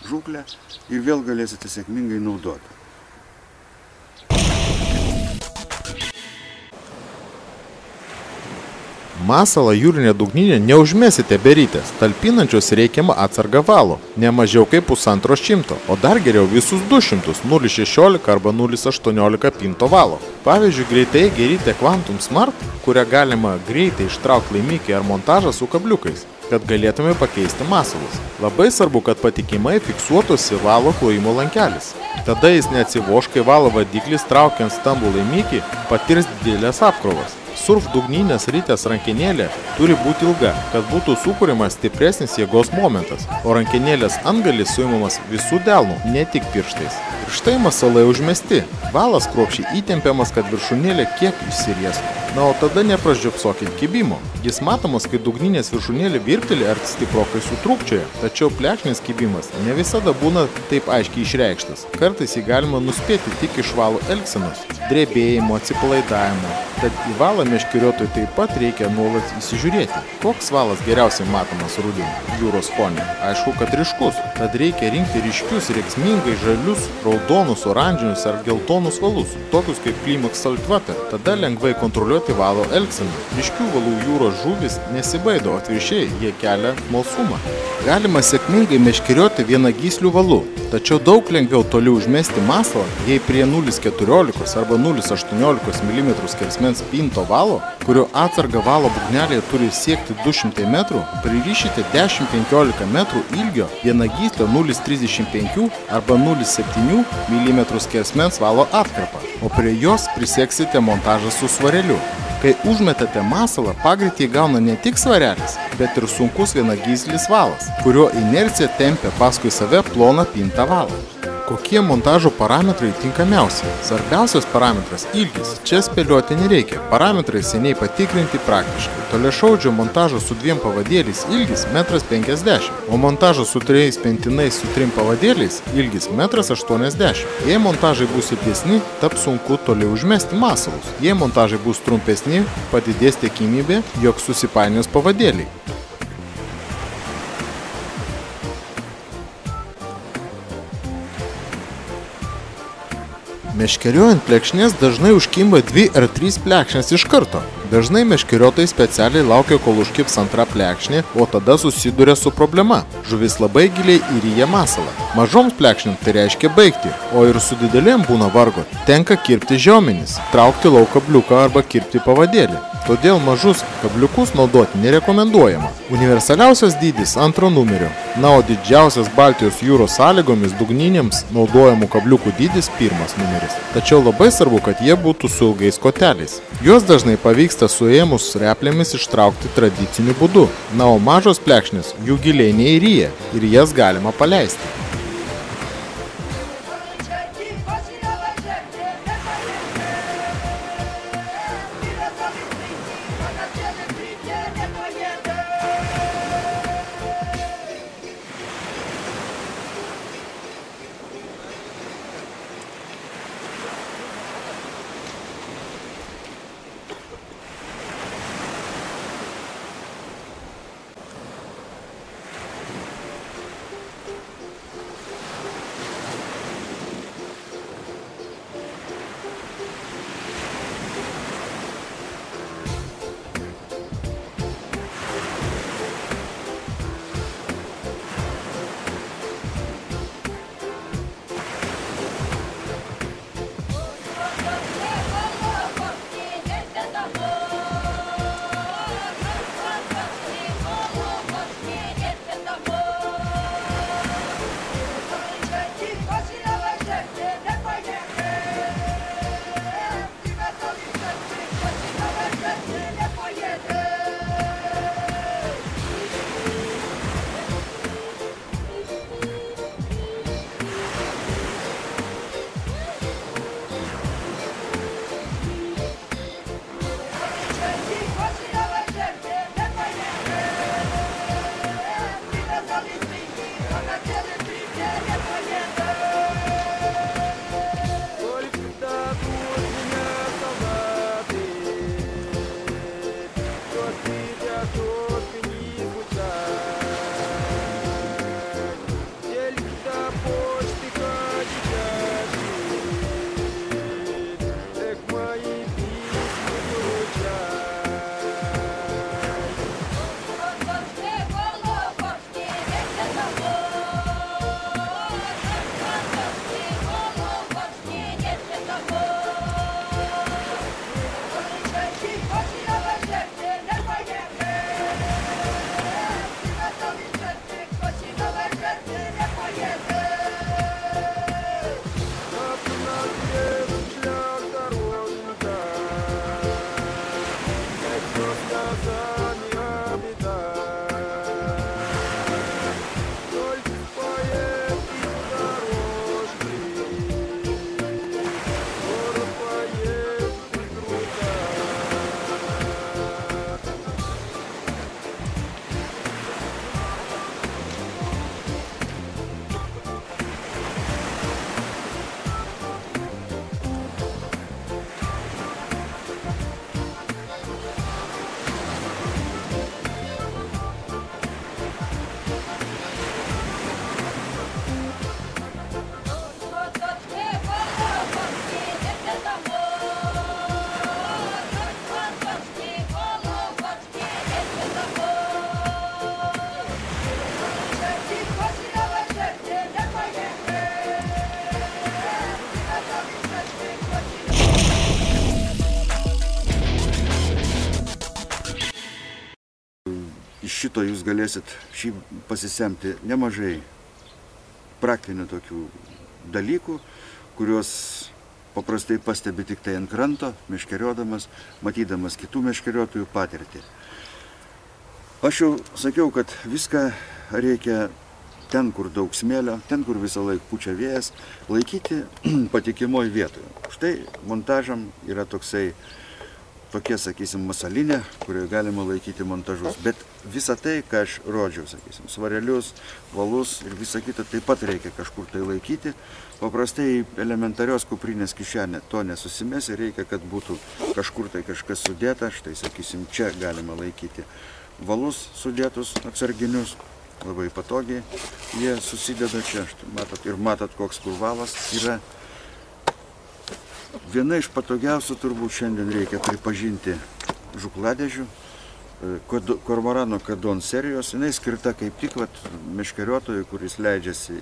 žūklę ir vėl galėsite sėkmingai naudoti. Masalą jūrinė dugninė neužmesite berytės, talpinančios reikiamą atsargą valo, ne mažiau kaip 150, o dar geriau visus 200, 0,16 arba 0,18 pinto valo. Pavyzdžiui, greitai gerytė Quantum Smart, kurią galima greitai ištraukti laimikį ar montažą su kabliukais. kad galėtume pakeisti masalus. Labai svarbu, kad patikimai fiksuotųsi valo klojimo lankelis. Tada jis neatsivoš, kai valo vadiklis traukiant stambų laimikį patirs didelės apkrovas. Surf dugninės ritės rankenėlė turi būti ilga, kad būtų sukūrimas stipresnis jėgos momentas, o rankenėlės antgalis suimamas visų delnų, ne tik pirštais. Ir štai masalai užmesti. Valas kruopščiai įtempiamas, kad viršūnėlė kiek išsiriestų. Na, o tada nepražiopsokit kibimo. Jis matomas, kai dugninės viršūnėlė virpteli ar stiprokai sutrūkčioja, tačiau plekšnės kibimas ne visada būna taip aiškiai išreikštas. Kartais jį galima nuspėti tik iš valo elgsenos, drebėjimo, atsipalaidavimo. Tad į valą meškeriotojui taip pat reikia nuolat įsižiūrėti. Koks valas geriausiai matomas rudenį jūros fone? Aišku, kad ryškus. Tad reikia rinkti ryškius, rėksmingai žalius, raudonus, oranžinius ar geltonus valus, tokius kaip Climax Saltwater. Tada lengvai kontroliuoti valo elgseną. Ryškių valų jūros žuvis nesibaido, atvirkščiai jie kelia smalsumą. Galima sėkmingai meškerioti vienagyslių valu, tačiau daug lengviau toli užmesti masalą, jei prie 0,14 arba 0,18 mm skersmens pinto valo, kurio atsarga valo būgnelėje turi siekti 200 metrų, pririšite 10-15 metrų ilgio vienagyslio 0,35 arba 0,7 mm skersmens valo atkarpą, o prie jos priseksite montažą su svareliu. Kai užmetate masalą, pagreitį gauna ne tik svarelis, bet ir sunkus vienagyslis valas, kurio inercija tempia paskui save ploną pintą valą. Kokie montažo parametrai tinkamiausi? Svarbiausias parametras – ilgis. Čia spėlioti nereikia. Parametrai seniai patikrinti praktiškai. Toliašaudžio montažo su 2 pavadėliais ilgis 1,50 m, o montažo su 3 pentinais su 3 pavadėliais ilgis 1,80 m. Jei montažai bus ilgesni, taps sunku toliau užmesti masalus. Jei montažai bus trumpesni, padidės tikimybė, jog susipainios pavadėliai. Meškeriojant plekšnės dažnai užkimba 2 ar 3 plekšnės iš karto. Dažnai meškeriotojai specialiai laukia, kol užkibs antra plekšnė, o tada susiduria su problema. Žuvis labai giliai įryja masalą. Mažoms plekšnėms tai reiškia baigti, o ir su didelėm būna vargo. Tenka kirpti žiomenis, traukti lauk kabliuką arba kirpti pavadėlį. Todėl mažus kabliukus naudoti nerekomenduojama. Universaliausias dydis 2 numerio. Na, o didžiausias Baltijos jūros sąlygomis dugninėms naudojamų kabliukų dydis 1 numeris. Tačiau labai svarbu, kad jie būtų su ilgais koteliais. Juos dažnai pavyksta suėmus replėmis ištraukti tradiciniu būdu. Na, o mažos plekšnės jų giliai neįryja ir jas galima paleisti. šito jūs galėsit šį pasisemti nemažai praktinių tokių dalykų, kuriuos paprastai pastebi tik tai ant kranto, meškeriodamas, matydamas kitų meškeriotojų patirtį. Aš jau sakiau, kad viską reikia ten, kur daug smėlio, ten, kur visą laiką pučia vėjas, laikyti patikimoj vietoje. Štai montažam yra tokia, sakysim, masalinė, kurioje galima laikyti montažus. Bet visą tai, ką aš rodžiau, sakysim, svarelius, valus ir visą kitą, taip pat reikia kažkur tai laikyti. Paprastai elementarios kuprinės kišenė to nesusimesi, reikia, kad būtų kažkur tai kažkas sudėta. Štai, sakysim, čia galima laikyti valus sudėtus atsarginius. Labai patogiai jie susideda čia, matot, koks kur valas yra. Viena iš patogiausių turbūt šiandien reikia pripažinti žukladežių, kormorano kadon serijos. Jinai skirta kaip tik meškeriotojui, kuris leidžiasi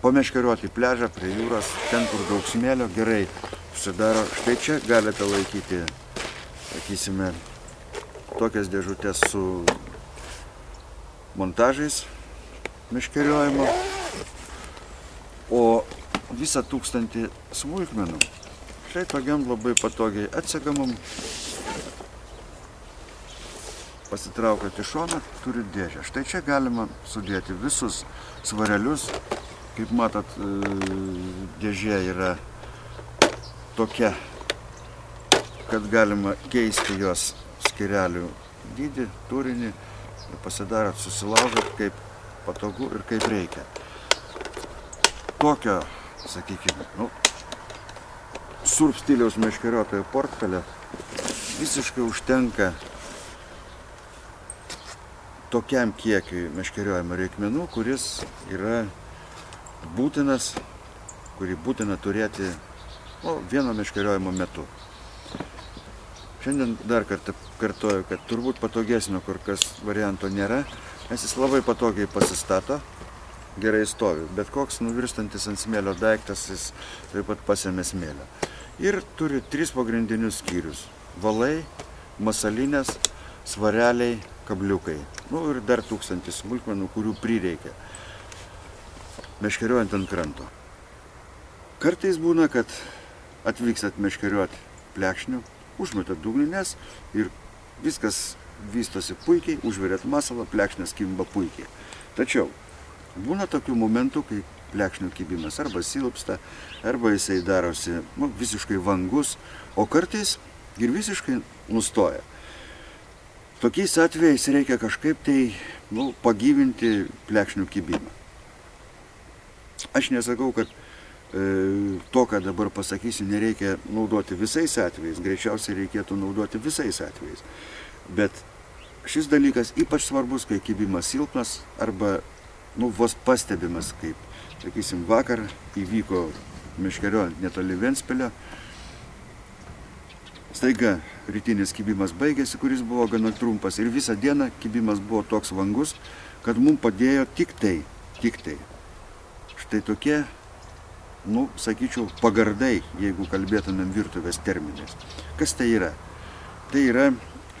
pameškerioti pliažą prie jūros, ten, kur daug smėlio, gerai susidaro. Štai čia galite laikyti, sakysime, tokias dėžutės su montažais meškeriojimo, o visą 1000 smulkmenų štai tokiam labai patogiai atsegamam pasitraukiat į šoną, turi dėžę. Štai čia galima sudėti visus svarelius. Kaip matot, dėžė yra tokia, kad galima keisti jos skyrelių dydį, turinį. Pasidarot, susilaužat, kaip patogu ir kaip reikia. Tokio, sakykime, surf stiliaus meškeriotojo portfelio visiškai užtenka tokiam kiekiui meškeriojimo reikmenų, kuris yra būtinas, kurį būtina turėti vieno meškeriojimo metu. Šiandien dar kartą kartoju, kad turbūt patogesnio kur kas varianto nėra, nes jis labai patogiai pasistato, gerai stovi, bet koks nuvirstantis ant smėlio daiktas, jis taip pat pasėmė smėlio. Ir turi 3 pagrindinius skyrius – valai, masalinės, svareliai, kabliukai. Ir dar 1000 smulkmenų, kurių prireikia meškeriojant ant kranto. Kartais būna, kad atvykstat meškeriuoti plekšnių, užmetat dugnines ir viskas vystosi puikiai, užveriat masalą, plekšnės kimba puikiai. Tačiau būna tokių momentų, kai plekšnių kibimas arba silpsta, arba jisai darosi visiškai vangus, o kartais ir visiškai nustoja. Tokiais atvejais reikia kažkaip tai pagyvinti plekšnių kibimą. Aš nesakau, kad to, ką dabar pasakysiu, nereikia naudoti visais atvejais, greičiausiai reikėtų naudoti visais atvejais. Bet šis dalykas ypač svarbus, kai kibimas silpnas arba vos pastebimas, kaip, sakysim, vakar įvyko meškeriojant netoli Ventspilio. Staiga rytinis kibimas baigėsi, kuris buvo gana trumpas, ir visą dieną kibimas buvo toks vangus, kad mums padėjo tik tai. Štai tokie, sakyčiau, pagardai, jeigu kalbėtumėm virtuvės terminais. Kas tai yra? Tai yra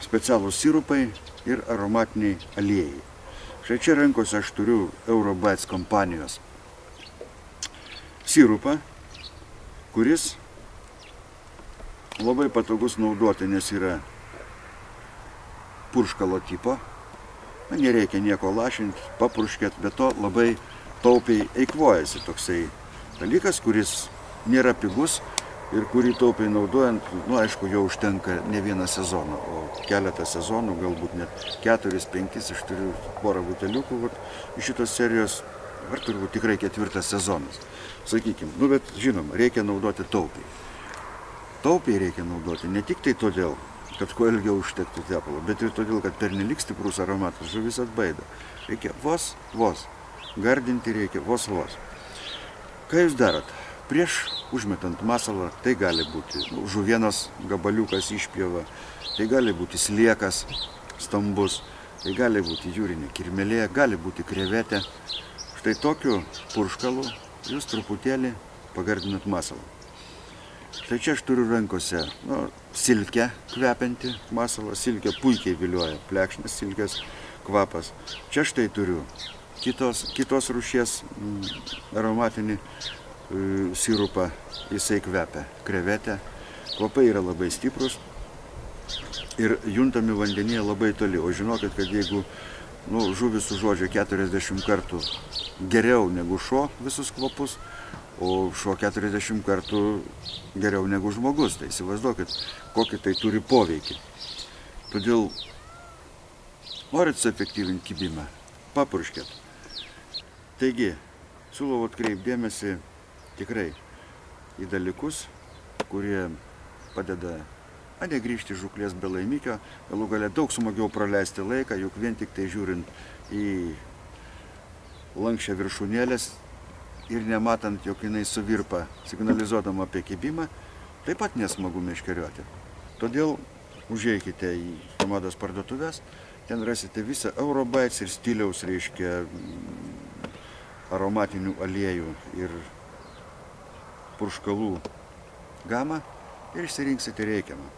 specialūs sirupai ir aromatiniai aliejai. Štai čia rankose aš turiu Eurobites kompanijos sirupą, kuris labai patogus naudoti, nes yra purškalo tipo. Nereikia nieko lašinti, papurškėt, bet to labai taupiai eikvojasi toksai dalykas, kuris nėra pigus ir kurį taupiai naudojant, aišku, jau užtenka ne vieną sezoną, o keletą sezonų, galbūt net 4-5, aš turiu porą buteliukų iš šitos serijos, ar turbūt tikrai 4 sezonas. Sakykime, bet žinoma, reikia naudoti taupiai. Taupiai reikia naudoti ne tik tai todėl, kad kuo ilgiau užtektų tepalo, bet ir todėl, kad pernelik stiprus aromatas žuvis atbaido. Reikia vos, gardinti reikia vos. Ką jūs darot? Prieš užmetant masalą, tai gali būti žuvienos gabaliukas išpjova, tai gali būti sliekas stambus, tai gali būti jūrinė kirmelė, gali būti krevetė. Štai tokiu purškalu jūs truputėlį pagardinat masalą. Tai čia aš turiu rankose silkę kvepiantį masalą, silkė puikiai vilioja, plekšnės silkės kvapas. Čia štai turiu kitos rūšies aromatinį sirupą, jisai kvepia krevetę, kvapai yra labai stiprus ir juntami vandenyje labai toli. O žinokit, kad jeigu žuvis užuodžia 40 kartų geriau negu šuo visus kvapus, o šuo 40 kartų geriau negu žmogus, tai įsivaizduokit, kokį tai turi poveikį. Todėl norit suefektyvinti kibimą, papurškėt. Taigi, siūlau atkreipdėmėsi tikrai į dalykus, kurie padeda negrįžti žūklės be laimikio, galų gale daug smagiau praleisti laiką, juk vien tik tai žiūrint į lankščią viršūnėlės ir nematant, jog jinai suvirpa, signalizuodama apie kibimą, taip pat nesmagu meškerioti. Todėl užeikite į Mados parduotuves, ten rasite visą Eurobites ir stiliaus, reiškia, aromatinių aliejų ir purškalų gamą ir išsirinksite reikiamą.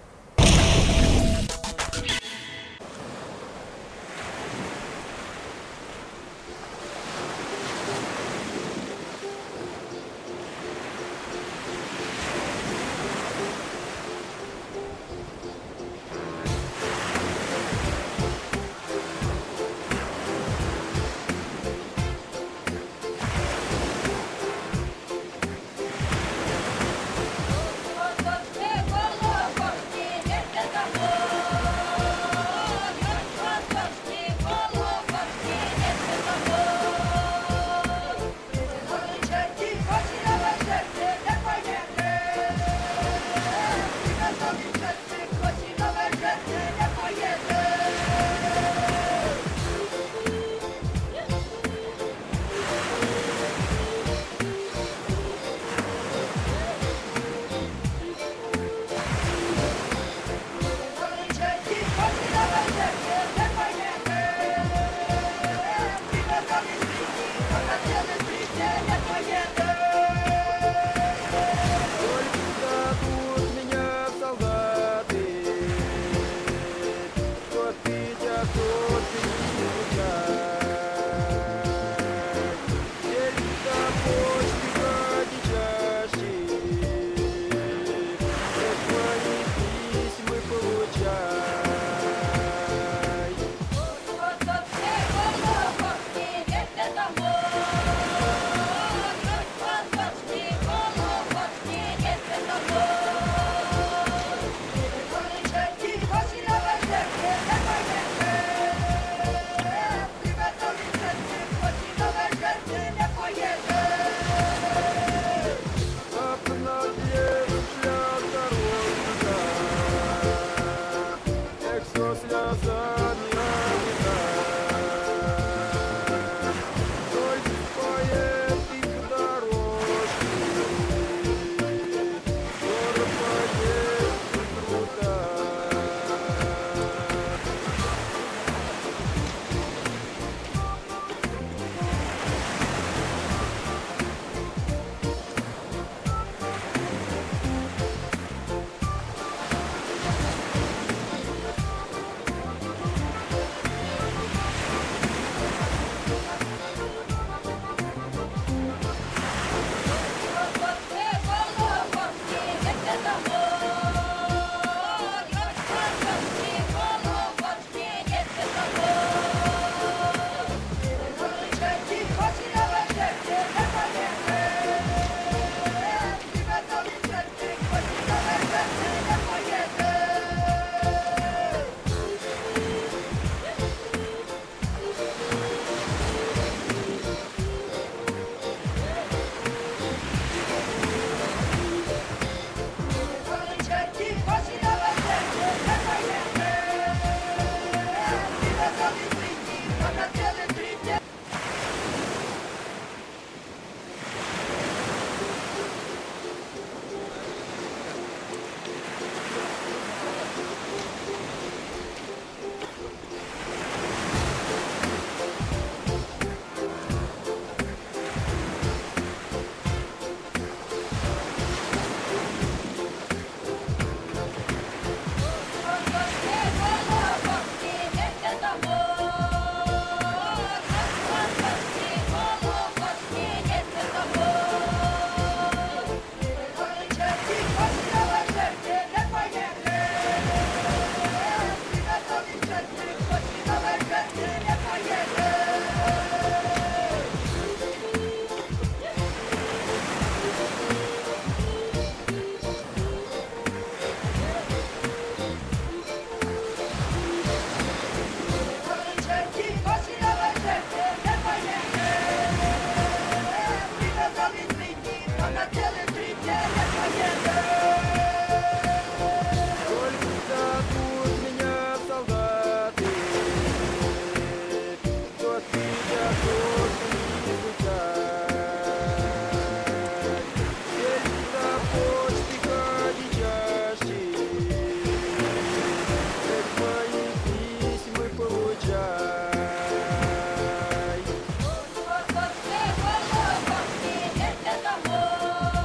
на целый пределе планеты. Только тут меня солдаты, тот меня тоже не изучать. Теперь на почте ходить чаще, как мои письма получай. Едьте домой.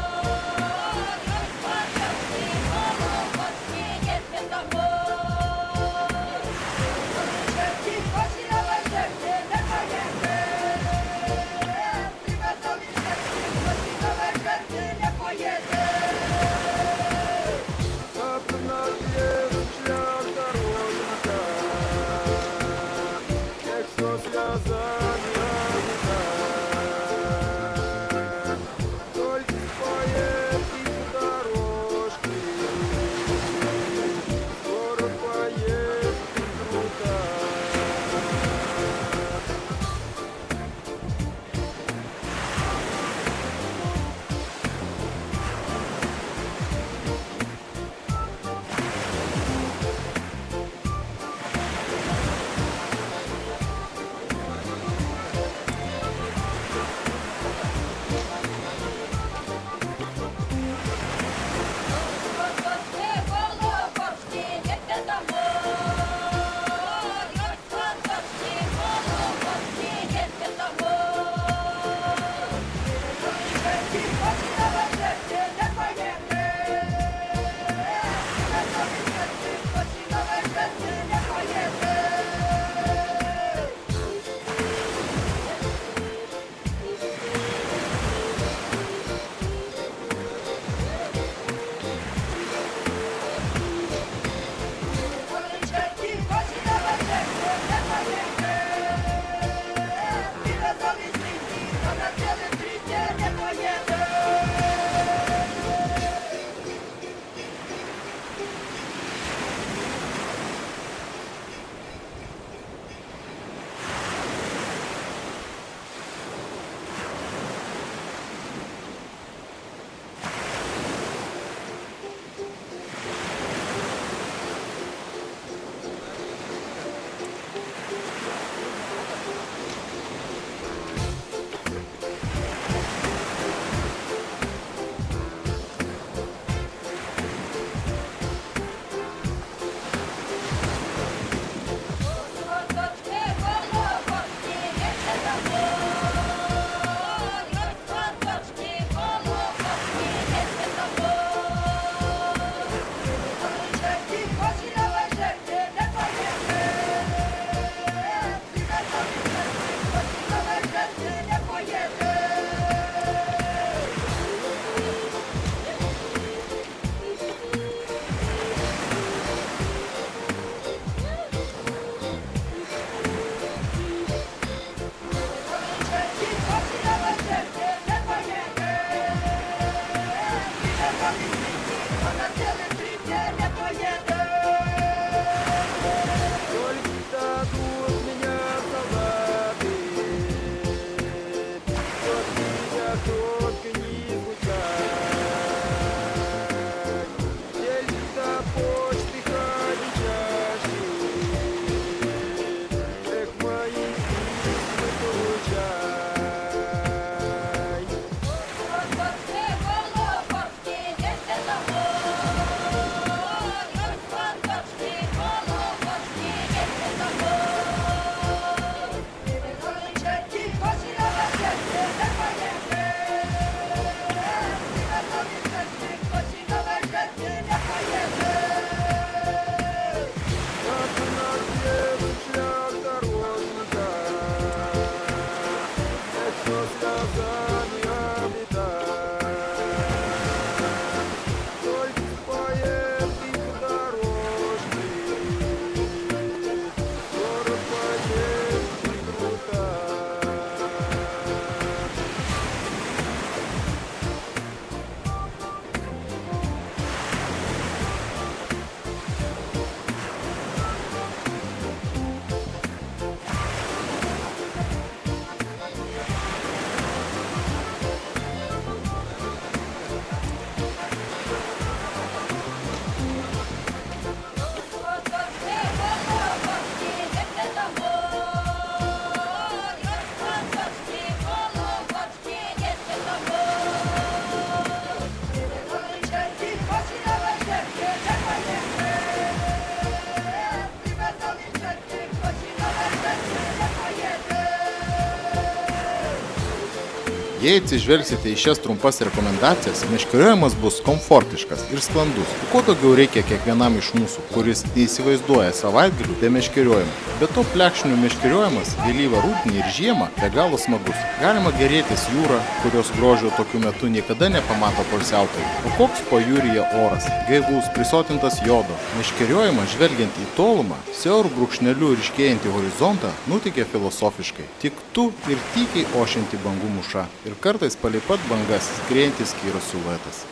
Jei atsižvelgsite į šias trumpas rekomendacijas, meškeriojimas bus komfortiškas ir sklandus. Ko daugiau reikia kiekvienam iš mūsų, kuris neįsivaizduoja savaitgalių be meškeriojimo. Be to plekšnių meškeriojimas vėlyvą rudenį ir žiemą be galo smagus. Galima gerėtis jūrą, kurios grožio tokiu metu niekada nepamato poilsiautojai. O koks pajūryje oras, gaivus, prisotintas jodo. Meškeriojimas žvelgiant į tolumą, siaurų brūkšnelių ryškėjantį horizontą nuteikia filosofiškai. Tik tu ir tykiai ošianti bangų mūša. Ir kartais palei pat bangas skriejantis Kyro siluetas.